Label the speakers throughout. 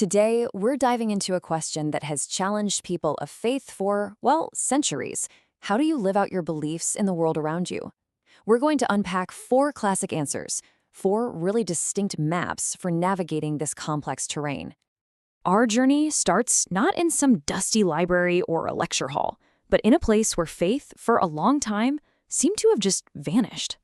Speaker 1: Today, we're diving into a question that has challenged people of faith for, well, centuries. How do you live out your beliefs in the world around you? We're going to unpack four classic answers, four really distinct maps for navigating this complex terrain. Our journey starts not in some dusty library or a lecture hall, but in a place where faith, for a long time, seemed to have just vanished.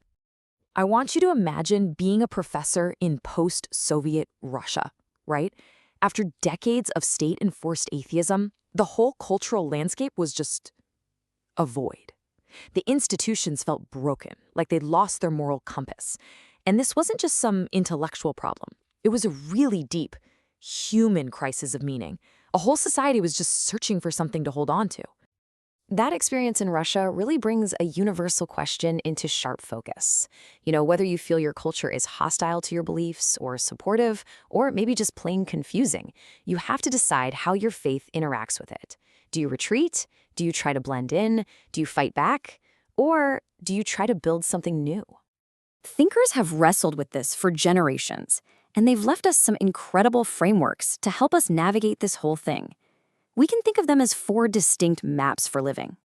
Speaker 1: I want you to imagine being a professor in post-Soviet Russia, right? After decades of state-enforced atheism, the whole cultural landscape was just a void. The institutions felt broken, like they'd lost their moral compass. And this wasn't just some intellectual problem. It was a really deep, human crisis of meaning. A whole society was just searching for something to hold on to. That experience in Russia really brings a universal question into sharp focus. Whether you feel your culture is hostile to your beliefs or supportive, or maybe just plain confusing, you have to decide how your faith interacts with it. Do you retreat? Do you try to blend in? Do you fight back? Or do you try to build something new? Thinkers have wrestled with this for generations, and they've left us some incredible frameworks to help us navigate this whole thing. We can think of them as four distinct maps for living.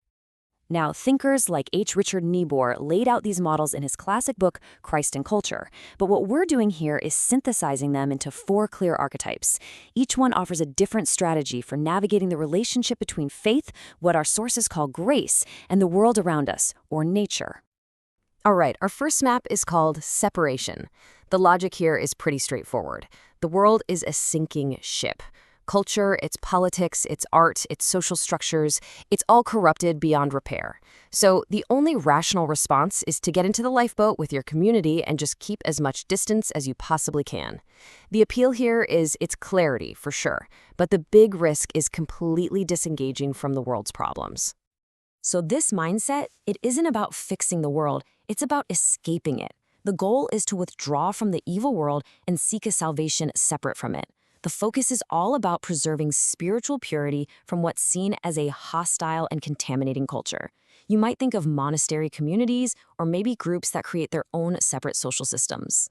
Speaker 1: Now, thinkers like H. Richard Niebuhr laid out these models in his classic book, Christ and Culture, but what we're doing here is synthesizing them into four clear archetypes. Each one offers a different strategy for navigating the relationship between faith, what our sources call grace, and the world around us, or nature. All right, our first map is called separation. The logic here is pretty straightforward. The world is a sinking ship. Culture, its politics, its art, its social structures, it's all corrupted beyond repair. So the only rational response is to get into the lifeboat with your community and just keep as much distance as you possibly can. The appeal here is its clarity, for sure, but the big risk is completely disengaging from the world's problems. So this mindset, it isn't about fixing the world, it's about escaping it. The goal is to withdraw from the evil world and seek a salvation separate from it. The focus is all about preserving spiritual purity from what's seen as a hostile and contaminating culture. You might think of monastery communities or maybe groups that create their own separate social systems.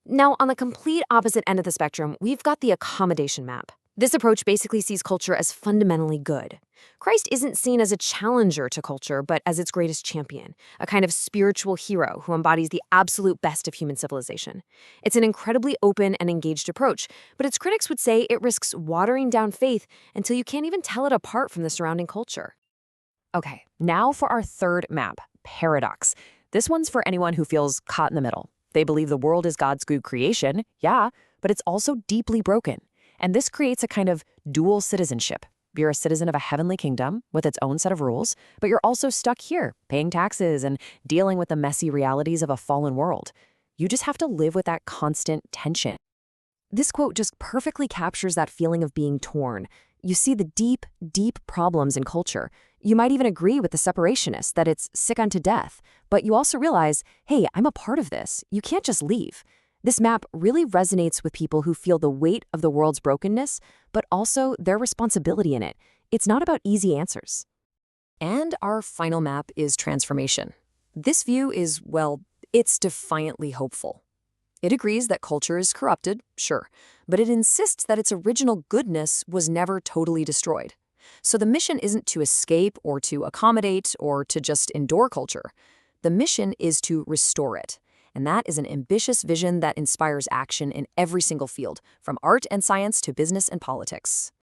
Speaker 1: Now, on the complete opposite end of the spectrum, we've got the accommodation map. This approach basically sees culture as fundamentally good. Christ isn't seen as a challenger to culture, but as its greatest champion, a kind of spiritual hero who embodies the absolute best of human civilization. It's an incredibly open and engaged approach, but its critics would say it risks watering down faith until you can't even tell it apart from the surrounding culture. Okay, now for our third map, paradox. This one's for anyone who feels caught in the middle. They believe the world is God's good creation, yeah, but it's also deeply broken. And this creates a kind of dual citizenship. You're a citizen of a heavenly kingdom with its own set of rules, but you're also stuck here, paying taxes and dealing with the messy realities of a fallen world. You just have to live with that constant tension. This quote just perfectly captures that feeling of being torn. You see the deep, deep problems in culture. You might even agree with the separationists that it's sick unto death, but you also realize, hey, I'm a part of this. You can't just leave. This map really resonates with people who feel the weight of the world's brokenness, but also their responsibility in it. It's not about easy answers. And our final map is transformation. This view is, well, it's defiantly hopeful. It agrees that culture is corrupted, sure, but it insists that its original goodness was never totally destroyed. So the mission isn't to escape or to accommodate or to just endure culture. The mission is to restore it. And that is an ambitious vision that inspires action in every single field, from art and science to business and politics.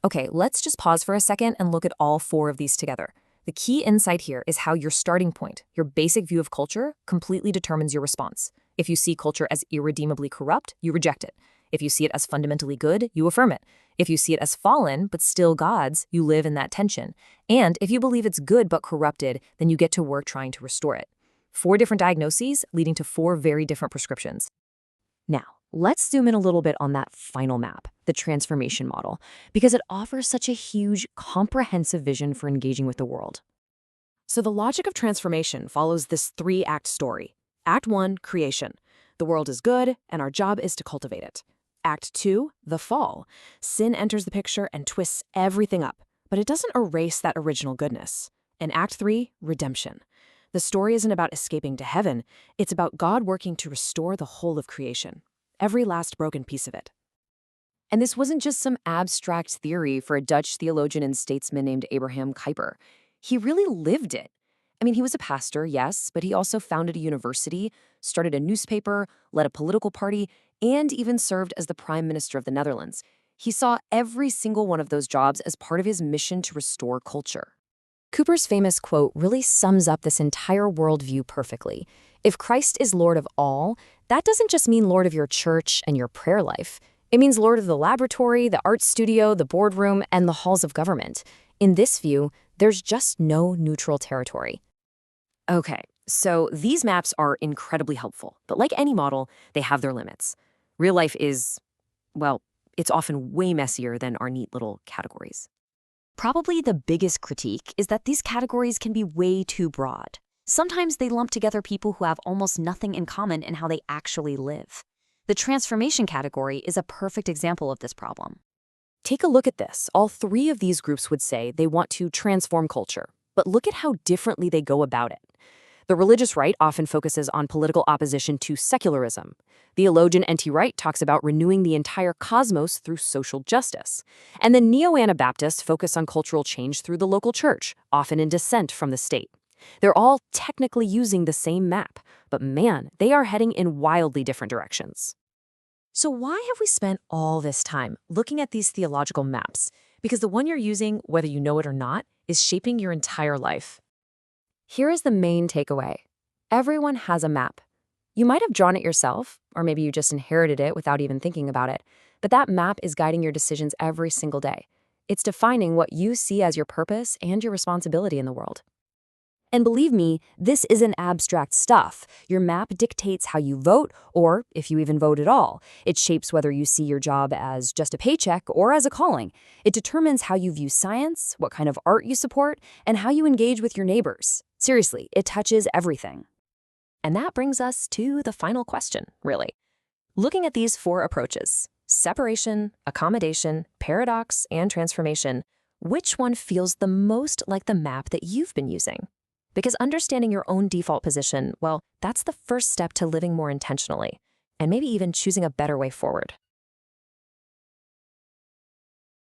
Speaker 1: Okay, let's just pause for a second and look at all four of these together. The key insight here is how your starting point, your basic view of culture, completely determines your response. If you see culture as irredeemably corrupt, you reject it. If you see it as fundamentally good, you affirm it. If you see it as fallen, but still God's, you live in that tension. And if you believe it's good but corrupted, then you get to work trying to restore it. 4 different diagnoses leading to 4 very different prescriptions. Now, let's zoom in a little bit on that final map, the transformation model, because it offers such a huge, comprehensive vision for engaging with the world. So the logic of transformation follows this 3-act story. Act 1, creation. The world is good, and our job is to cultivate it. Act 2, the fall. Sin enters the picture and twists everything up, but it doesn't erase that original goodness. And Act 3, redemption. The story isn't about escaping to heaven, it's about God working to restore the whole of creation, every last broken piece of it. And this wasn't just some abstract theory for a Dutch theologian and statesman named Abraham Kuyper. He really lived it. I mean, he was a pastor, yes, but he also founded a university, started a newspaper, led a political party, and even served as the Prime Minister of the Netherlands. He saw every single one of those jobs as part of his mission to restore culture. Cooper's famous quote really sums up this entire worldview perfectly. If Christ is Lord of all, that doesn't just mean Lord of your church and your prayer life. It means Lord of the laboratory, the art studio, the boardroom, and the halls of government. In this view, there's just no neutral territory. Okay, so these maps are incredibly helpful, but like any model, they have their limits. Real life is, well, it's often way messier than our neat little categories. Probably the biggest critique is that these categories can be way too broad. Sometimes they lump together people who have almost nothing in common in how they actually live. The transformation category is a perfect example of this problem. Take a look at this. All three of these groups would say they want to transform culture, but look at how differently they go about it. The religious right often focuses on political opposition to secularism. Theologian N.T. Wright talks about renewing the entire cosmos through social justice. And the neo-Anabaptists focus on cultural change through the local church, often in dissent from the state. They're all technically using the same map, but man, they are heading in wildly different directions. So why have we spent all this time looking at these theological maps? Because the one you're using, whether you know it or not, is shaping your entire life. Here is the main takeaway. Everyone has a map. You might have drawn it yourself, or maybe you just inherited it without even thinking about it, but that map is guiding your decisions every single day. It's defining what you see as your purpose and your responsibility in the world. And believe me, this isn't abstract stuff. Your map dictates how you vote, or if you even vote at all. It shapes whether you see your job as just a paycheck or as a calling. It determines how you view science, what kind of art you support, and how you engage with your neighbors. Seriously, it touches everything. And that brings us to the final question, really. Looking at these four approaches, separation, accommodation, paradox, and transformation, which one feels the most like the map that you've been using? Because understanding your own default position, well, that's the first step to living more intentionally, and maybe even choosing a better way forward.